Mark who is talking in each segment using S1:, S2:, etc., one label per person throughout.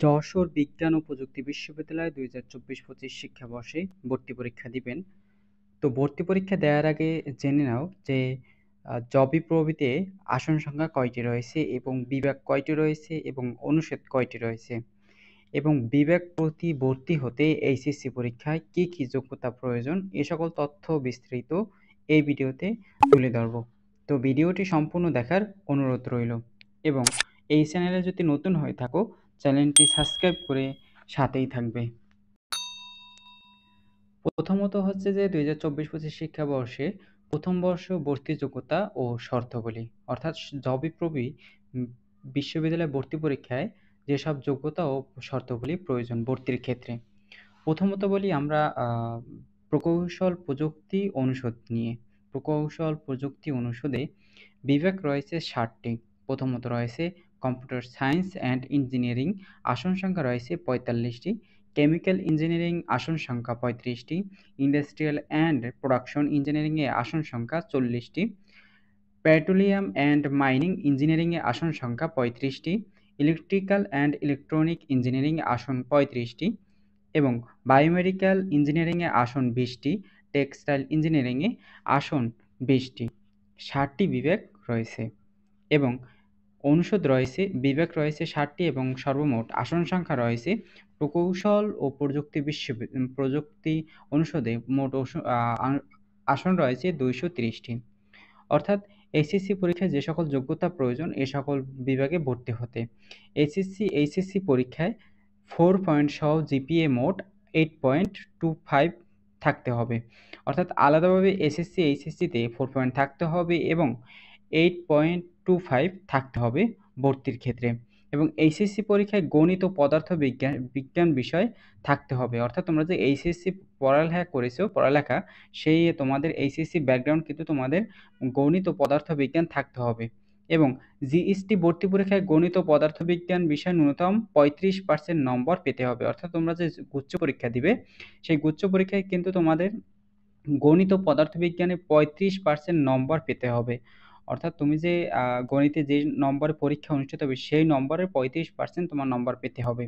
S1: যশোর বিজ্ঞান ও প্রযুক্তি বিশ্ববিদ্যালয় 2024-25 শিক্ষাবর্ষে ভর্তি পরীক্ষা দিবেন। তো ভর্তি পরীক্ষা দেওয়ার আগে জেনে নাও যে জবি প্রবিতে আসন সংখ্যা কয়টি রয়েছে এবং বিভাগ কয়টি রয়েছে এবং অনুষদ কয়টি রয়েছে এবং বিভাগ প্রতি ভর্তি হতে এইচএসসি পরীক্ষায় কি কি যোগ্যতা প্রয়োজন এ সকল তথ্য বিস্তারিত এই ভিডিওতে তুলে ধরব। তো ভিডিওটি সম্পূর্ণ দেখার অনুরোধ রইল এবং এই চ্যানেলে যদি নতুন হয়ে থাকো চ্যানেলটি সাবস্ক্রাইব করে সাথেই থাকবে। প্রথমত হচ্ছে যে 2024-25 শিক্ষাবর্ষে প্রথম বর্ষ ভর্তি যোগ্যতা ও শর্তাবলী, অর্থাৎ জবিপ্রবি বিশ্ববিদ্যালয় ভর্তি পরীক্ষায় যেসব যোগ্যতা ও শর্তাবলী প্রয়োজন ভর্তির ক্ষেত্রে। প্রথমত বলি আমরা প্রকৌশল প্রযুক্তি অনুষদ নিয়ে। প্রকৌশল প্রযুক্তি অনুষদে বিভাগ রয়েছে 7টি। প্রথমত রয়েছে কম্পিউটার সায়েন্স অ্যান্ড ইঞ্জিনিয়ারিং, আসন সংখ্যা রয়েছে 45টি। কেমিক্যাল ইঞ্জিনিয়ারিং আসন সংখ্যা 35টি। ইন্ডাস্ট্রিয়াল অ্যান্ড প্রোডাকশন ইঞ্জিনিয়ারিংয়ে আসন সংখ্যা 40টি। পেট্রোলিয়াম অ্যান্ড মাইনিং ইঞ্জিনিয়ারিংয়ে আসন সংখ্যা 35টি। ইলেকট্রিক্যাল অ্যান্ড ইলেকট্রনিক ইঞ্জিনিয়ারিংয়ে আসন 35টি এবং বায়োমেডিক্যাল ইঞ্জিনিয়ারিংয়ে আসন 20টি। টেক্সটাইল ইঞ্জিনিয়ারিংয়ে আসন 20টি। 7টি বিভাগ রয়েছে এবং অনুষদ রয়েছে, বিভাগ রয়েছে 7টি এবং সর্বমোট আসন সংখ্যা রয়েছে প্রকৌশল ও প্রযুক্তি অনুষদে মোট আসন রয়েছে 230টি। অর্থাৎ এইচএসসি পরীক্ষায় যে সকল যোগ্যতা প্রয়োজন এ সকল বিভাগে ভর্তি হতে এইচএসসি পরীক্ষায় 4 পয়েন্ট সহ জিপিএ মোট 8.25 থাকতে হবে। অর্থাৎ আলাদাভাবে এসএসসি এইচএসসিতে 4 পয়েন্ট থাকতে হবে এবং 8.25 থাকতে হবে ভর্তির ক্ষেত্রে। এবং এইচএসসি পরীক্ষায় গণিত ও পদার্থ বিজ্ঞান বিষয় থাকতে হবে। অর্থাৎ তোমরা যে এইচএসসি পড়ালেখা সেই তোমাদের এইচএসসি ব্যাকগ্রাউন্ড কিন্তু তোমাদের গণিত ও পদার্থ বিজ্ঞান থাকতে হবে। এবং জিএসটি ভর্তি পরীক্ষায় গণিত ও পদার্থবিজ্ঞান বিষয়ে ন্যূনতম 35% নম্বর পেতে হবে। অর্থাৎ তোমরা যে গুচ্ছ পরীক্ষা দিবে সেই গুচ্ছ পরীক্ষায় কিন্তু তোমাদের গণিত ও পদার্থবিজ্ঞানে 35% নম্বর পেতে হবে। অর্থাৎ তুমি যে গণিতে যে নম্বরে পরীক্ষা অনুষ্ঠিত হবে সেই নম্বরের 35% তোমার নম্বর পেতে হবে।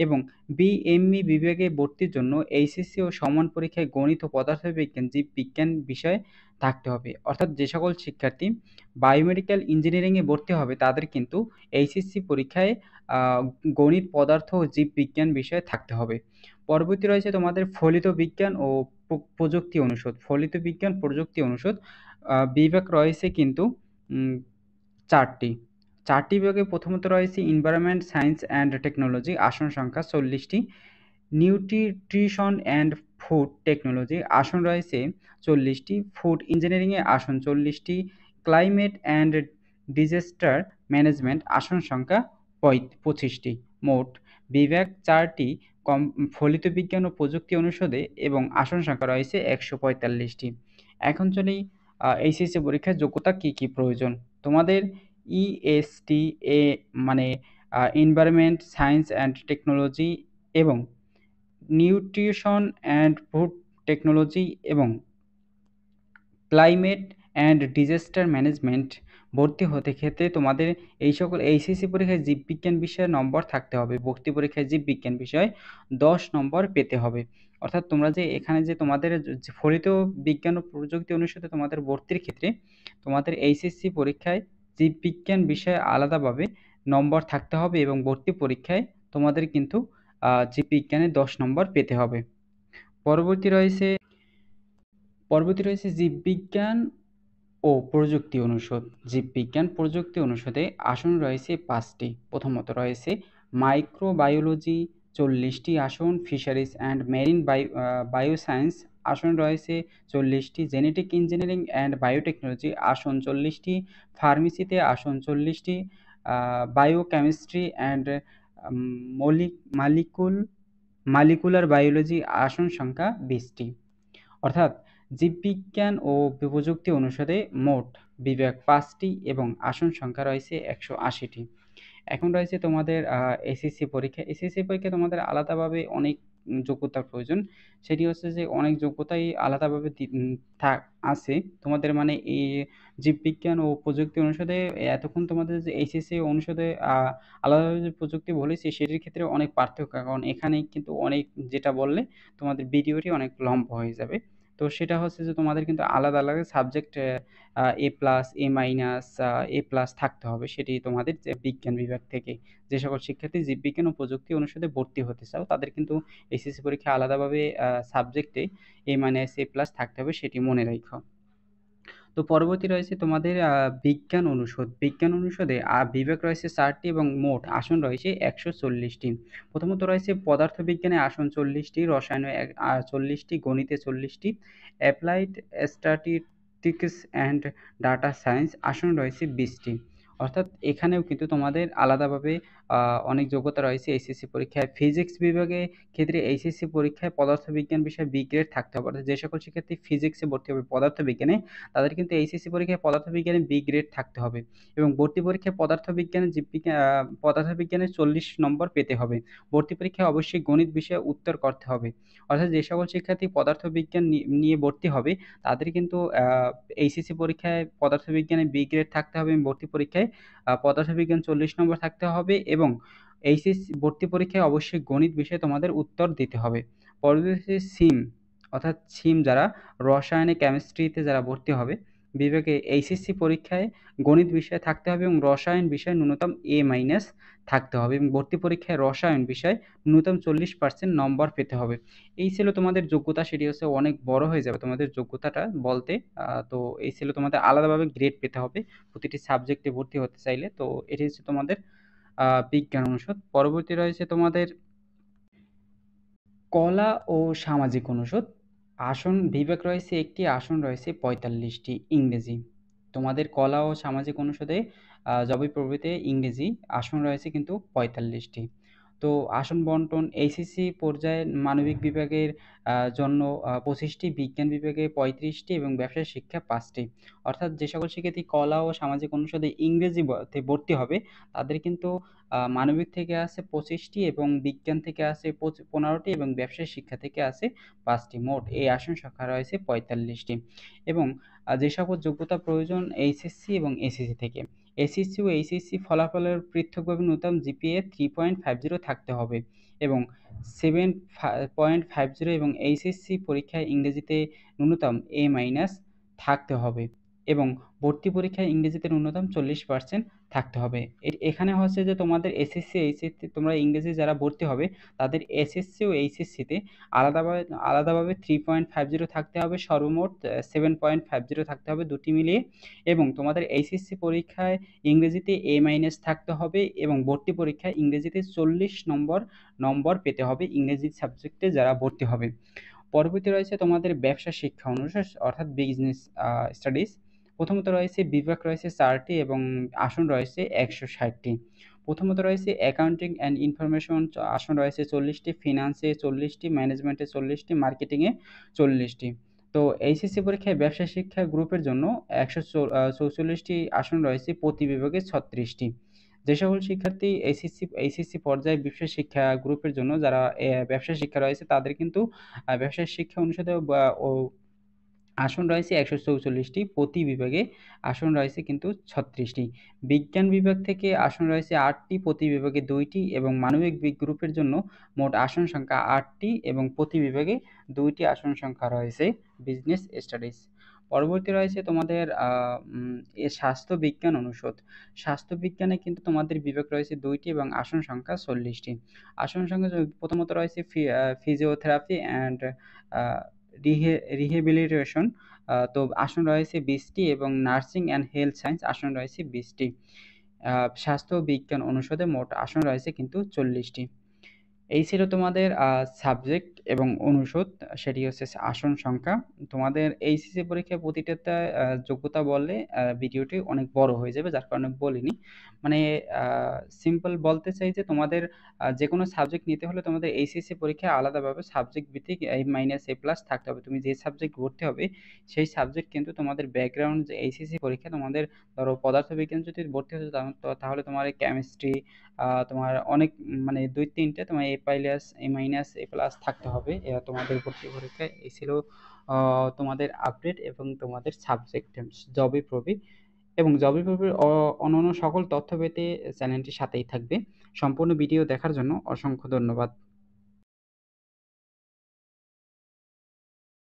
S1: এবং বিএমই বিভাগে ভর্তির জন্য এইচএসসি ও সমান পরীক্ষায় গণিত ও পদার্থবিজ্ঞান জীববিজ্ঞান বিষয় থাকতে হবে। অর্থাৎ যে সকল শিক্ষার্থী বায়োমেডিক্যাল ইঞ্জিনিয়ারিংয়ে ভর্তি হবে তাদের কিন্তু এইচএসসি পরীক্ষায় গণিত পদার্থ ও জীববিজ্ঞান বিষয় থাকতে হবে। পরবর্তী রয়েছে তোমাদের ফলিত বিজ্ঞান ও প্রযুক্তি অনুষদ। ফলিত বিজ্ঞান প্রযুক্তি অনুষদ বিভাগ রয়েছে কিন্তু 4টি। 4টি বিভাগে প্রথমত রয়েছে এনভায়রনমেন্ট সায়েন্স অ্যান্ড টেকনোলজি, আসন সংখ্যা 40টি। নিউট্রিশন অ্যান্ড ফুড টেকনোলজি, আসন রয়েছে 40টি। ফুড ইঞ্জিনিয়ারিংয়ে আসন 40টি। ক্লাইমেট অ্যান্ড ডিজাস্টার ম্যানেজমেন্ট, আসন সংখ্যা 25টি। মোট বিভাগ 4টি ফলিত বিজ্ঞান ও প্রযুক্তি অনুষদে এবং আসন সংখ্যা রয়েছে 145টি। এখন চলি এইচএসসি পরীক্ষার যোগ্যতা কি কি প্রয়োজন। তোমাদের ইএসটি মানে এনভায়রনমেন্ট সায়েন্স অ্যান্ড টেকনোলজি এবং নিউট্রিশন অ্যান্ড ফুড টেকনোলজি এবং ক্লাইমেট অ্যান্ড ডিজাস্টার ম্যানেজমেন্ট ভর্তি হতে ক্ষেত্রে তোমাদের এই সকল এইচএসসি পরীক্ষায় জীববিজ্ঞান বিষয়ে নম্বর থাকতে হবে। ভর্তি পরীক্ষায় জীববিজ্ঞান বিষয়ে 10 নম্বর পেতে হবে। অর্থাৎ তোমরা যে এখানে যে তোমাদের ফলিত বিজ্ঞান ও প্রযুক্তি অনুষদে তোমাদের ভর্তির ক্ষেত্রে তোমাদের এইচএসসি পরীক্ষায় জীববিজ্ঞান বিষয়ে আলাদাভাবে নম্বর থাকতে হবে এবং ভর্তি পরীক্ষায় তোমাদের কিন্তু জীববিজ্ঞানে 10 নম্বর পেতে হবে। পরবর্তী রয়েছে জীববিজ্ঞান ও প্রযুক্তি অনুষদ। জীববিজ্ঞান প্রযুক্তি অনুষদে আসন রয়েছে 5টি। প্রথমত রয়েছে মাইক্রোবায়োলজি, 40টি আসন। ফিশারিজ অ্যান্ড মেরিন বায়োসায়েন্স, আসন রয়েছে 40টি। জেনেটিক ইঞ্জিনিয়ারিং অ্যান্ড বায়োটেকনোলজি, আসন 40টি। ফার্মেসিতে আসন 40টি। বায়োকেমিস্ট্রি অ্যান্ড মলিকুলার বায়োলজি, আসন সংখ্যা 20টি। অর্থাৎ জীববিজ্ঞান ও প্রযুক্তি অনুষদে মোট বিভাগ 5টি এবং আসন সংখ্যা রয়েছে 180টি। এখন রয়েছে তোমাদের এসএসসি পরীক্ষা। এসএসসি পরীক্ষা তোমাদের আলাদাভাবে অনেক যোগ্যতার প্রয়োজন, সেটি হচ্ছে যে অনেক যোগ্যতাই আলাদাভাবে আছে তোমাদের, মানে এই জীববিজ্ঞান ও প্রযুক্তি অনুষদে এতক্ষণ তোমাদের যে এইচএসসি অনুষদে আলাদাভাবে যে প্রযুক্তি বলেছি সেটির ক্ষেত্রে অনেক পার্থক্য, কারণ এখানে কিন্তু অনেক, যেটা বললে তোমাদের ভিডিওটি অনেক লম্বা হয়ে যাবে। তো সেটা হচ্ছে যে তোমাদের কিন্তু আলাদা আলাদা সাবজেক্ট এ প্লাস, এ মাইনাস, এ প্লাস থাকতে হবে, সেটি তোমাদের যে বিজ্ঞান বিভাগ থেকে। যে সকল শিক্ষার্থী জীববিজ্ঞান ও প্রযুক্তি অনুষদে ভর্তি হতে চাও তাদের কিন্তু এসএসসি পরীক্ষায় আলাদাভাবে সাবজেক্টে এ মাইনাস, এ প্লাস থাকতে হবে, সেটি মনে রাখো। তো পরবর্তী রয়েছে তোমাদের বিজ্ঞান অনুষদ। বিজ্ঞান অনুষদে বিভাগ রয়েছে 4টি এবং মোট আসন রয়েছে 140টি। প্রথমত রয়েছে পদার্থবিজ্ঞানে আসন 40টি, রসায়নে 40টি, গণিতে 40টি, applied statistics and data science আসন রয়েছে 20টি। অর্থাৎ এখানেও কিন্তু তোমাদের আলাদাভাবে অনেক যোগ্যতা রয়েছে। এইচএসসি পরীক্ষায় ফিজিক্স বিভাগে ক্ষেত্রে এইচএসসি পরীক্ষায় পদার্থবিজ্ঞান বিষয়ে বি গ্রেড থাকতে হবে, অর্থাৎ যে সকল শিক্ষার্থী ফিজিক্সে ভর্তি হবে পদার্থবিজ্ঞানে তাদের কিন্তু এইচএসসি পরীক্ষায় পদার্থবিজ্ঞানে বি গ্রেড থাকতে হবে, এবং ভর্তি পরীক্ষায় পদার্থবিজ্ঞানে পদার্থবিজ্ঞানে 40 নম্বর পেতে হবে। ভর্তি পরীক্ষায় অবশ্যই গণিত বিষয়ে উত্তর করতে হবে। অর্থাৎ যে সকল শিক্ষার্থী পদার্থবিজ্ঞান নিয়ে ভর্তি হবে তাদের কিন্তু এইচএসসি পরীক্ষায় পদার্থবিজ্ঞানে বি গ্রেড থাকতে হবে, এবং ভর্তি পরীক্ষায় পদার্থবিজ্ঞান 40 নম্বর থাকতে হবে, এবং এইচএসসি ভর্তি পরীক্ষায় অবশ্যই গণিত বিষয়ে তোমাদের উত্তর দিতে হবে। পরবর্তী সিম, অর্থাৎ সিম যারা রসায়নে, কেমিস্ট্রিতে যারা ভর্তি হবে বিভাগে এইচএসসি পরীক্ষায় গণিত বিষয়ে থাকতে হবে, এবং রসায়ন বিষয়ে ন্যূনতম এ মাইনাস থাকতে হবে, এবং ভর্তি পরীক্ষায় রসায়ন বিষয়ে ন্যূনতম 40% নম্বর পেতে হবে। এই ছিল তোমাদের যোগ্যতা, সেটি হচ্ছে অনেক বড় হয়ে যাবে তোমাদের যোগ্যতাটা বলতে। তো এই ছিল তোমাদের আলাদাভাবে গ্রেড পেতে হবে প্রতিটি সাবজেক্টে ভর্তি হতে চাইলে। তো এটি হচ্ছে তোমাদের বিজ্ঞান অনুষদ। পরবর্তী রয়েছে তোমাদের কলা ও সামাজিক অনুষদ। আসন বিভাগ রয়েছে একটি, আসন রয়েছে 45টি। ইংরেজি, তোমাদের কলা ও সামাজিক অনুষদে যবি ইংরেজি আসন রয়েছে কিন্তু 45টি। তো আসন বন্টন এইচএসসি পর্যায়ে মানবিক বিভাগের জন্য 25টি, বিজ্ঞান বিভাগে 35টি এবং ব্যবসায় শিক্ষা 5টি। অর্থাৎ যে সকল শিক্ষার্থী কলা ও সামাজিক অনুষদে ইংরেজি তে ভর্তি হবে তাদের কিন্তু মানবিক থেকে আছে 25টি, এবং বিজ্ঞান থেকে আছে 15টি, এবং ব্যবসায় শিক্ষা থেকে আছে 5টি। মোট এই আসন সংখ্যা রয়েছে 45টি। এবং যে সকল যোগ্যতা প্রয়োজন এইচএসসি এবং এসএসসি থেকে, এসএসসি ও এইচএসসি ফলাফলের পৃথকভাবে ন্যূনতম জিপিএ 3.50 থাকতে হবে, এবং 7.50, এবং এইচএসসি পরীক্ষায় ইংরেজিতে ন্যূনতম এ মাইনাস থাকতে হবে, এবং ভর্তি পরীক্ষায় ইংরেজিতে ন্যূনতম 40% থাকতে হবে। এখানে হচ্ছে যে তোমাদের এসএসসি, এইচএসসি তোমরা ইংরেজি যারা ভর্তি হবে তাদের এসএসসি ও এইচএসসিতে আলাদাভাবে আলাদাভাবে 3.50 থাকতে হবে, সর্বমোট 7.50 থাকতে হবে, দুটি মিলিয়ে। এবং তোমাদের এইচএসসি পরীক্ষায় ইংরেজিতে এ মাইনাস থাকতে হবে, এবং ভর্তি পরীক্ষায় ইংরেজিতে 40 নম্বর পেতে হবে ইংরেজি সাবজেক্টে যারা ভর্তি হবে। পরবর্তী রয়েছে তোমাদের ব্যবসা শিক্ষা অনুষদ, অর্থাৎ বিজনেস স্টাডিজ। প্রথমত রয়েছে বিভাগ রয়েছে 4টি এবং আসন রয়েছে 160টি। প্রথমত রয়েছে অ্যাকাউন্টিং অ্যান্ড ইনফরমেশন, আসন রয়েছে 40টি, ফিনান্সে 40টি, ম্যানেজমেন্টে 40টি, মার্কেটিংয়ে 40টি। তো এইচএসসি পরীক্ষায় ব্যবসা শিক্ষা গ্রুপের জন্য 144টি আসন রয়েছে, প্রতি বিভাগে 36টি। যে সকল শিক্ষার্থী এইচএসসি পর্যায়ে ব্যবসা শিক্ষা গ্রুপের জন্য যারা ব্যবসা শিক্ষা রয়েছে তাদের কিন্তু ব্যবসায় শিক্ষা অনুষদে ও আসন রয়েছে 144টি, প্রতি বিভাগে আসন রয়েছে কিন্তু 36টি। বিজ্ঞান বিভাগ থেকে আসন রয়েছে 8টি, প্রতি বিভাগে 2টি, এবং মানবিক গ্রুপের জন্য মোট আসন সংখ্যা 8টি, এবং প্রতি বিভাগে 2টি আসন সংখ্যা রয়েছে। Business studies. পরবর্তী রয়েছে তোমাদের স্বাস্থ্য বিজ্ঞান অনুষদ। স্বাস্থ্য বিজ্ঞানে কিন্তু তোমাদের বিভাগ রয়েছে 2টি এবং আসন সংখ্যা 40টি। আসন সংখ্যা প্রথমত রয়েছে ফিজিওথেরাপি অ্যান্ড রিহেবিলিটেশন, তো আসন রয়েছে 20টি, এবং নার্সিং অ্যান্ড হেলথ সায়েন্স আসন রয়েছে 20টি। স্বাস্থ্য বিজ্ঞান অনুষদে মোট আসন রয়েছে কিন্তু 40টি। এই ছিল তোমাদের সাবজেক্ট এবং অনুষদ, সেটি হচ্ছে আসন সংখ্যা। তোমাদের এইচএসসি পরীক্ষায় প্রতিটাতে যোগ্যতা বললে ভিডিওটি অনেক বড় হয়ে যাবে, যার কারণে বলিনি। মানে সিম্পল বলতে চাই যে তোমাদের যে কোনো সাবজেক্ট নিতে হলে তোমাদের এইচএসসি পরীক্ষায় আলাদাভাবে সাবজেক্ট ভিত্তিক এ মাইনাস এ প্লাস থাকতে হবে। তুমি যে সাবজেক্ট ভর্তি হবে সেই সাবজেক্ট কিন্তু তোমাদের ব্যাকগ্রাউন্ড যে এইচএসসি পরীক্ষা তোমাদের, ধরো পদার্থবিজ্ঞান যদি ভর্তি হতে চাও তাহলে তোমার কেমিস্ট্রি, তোমার অনেক মানে 2-3টে তোমার এ প্লাস এ মাইনাস এ প্লাস থাকতে হবে, এরা তোমাদের ভর্তি পরীক্ষায়। এই ছিল তোমাদের আপডেট এবং তোমাদের সাবজেক্ট জবি প্রবি। এবং জবি প্রবির অন্যান্য সকল তথ্য পেতে চ্যানেলটির সাথেই থাকবে। সম্পূর্ণ ভিডিও দেখার জন্য অসংখ্য ধন্যবাদ।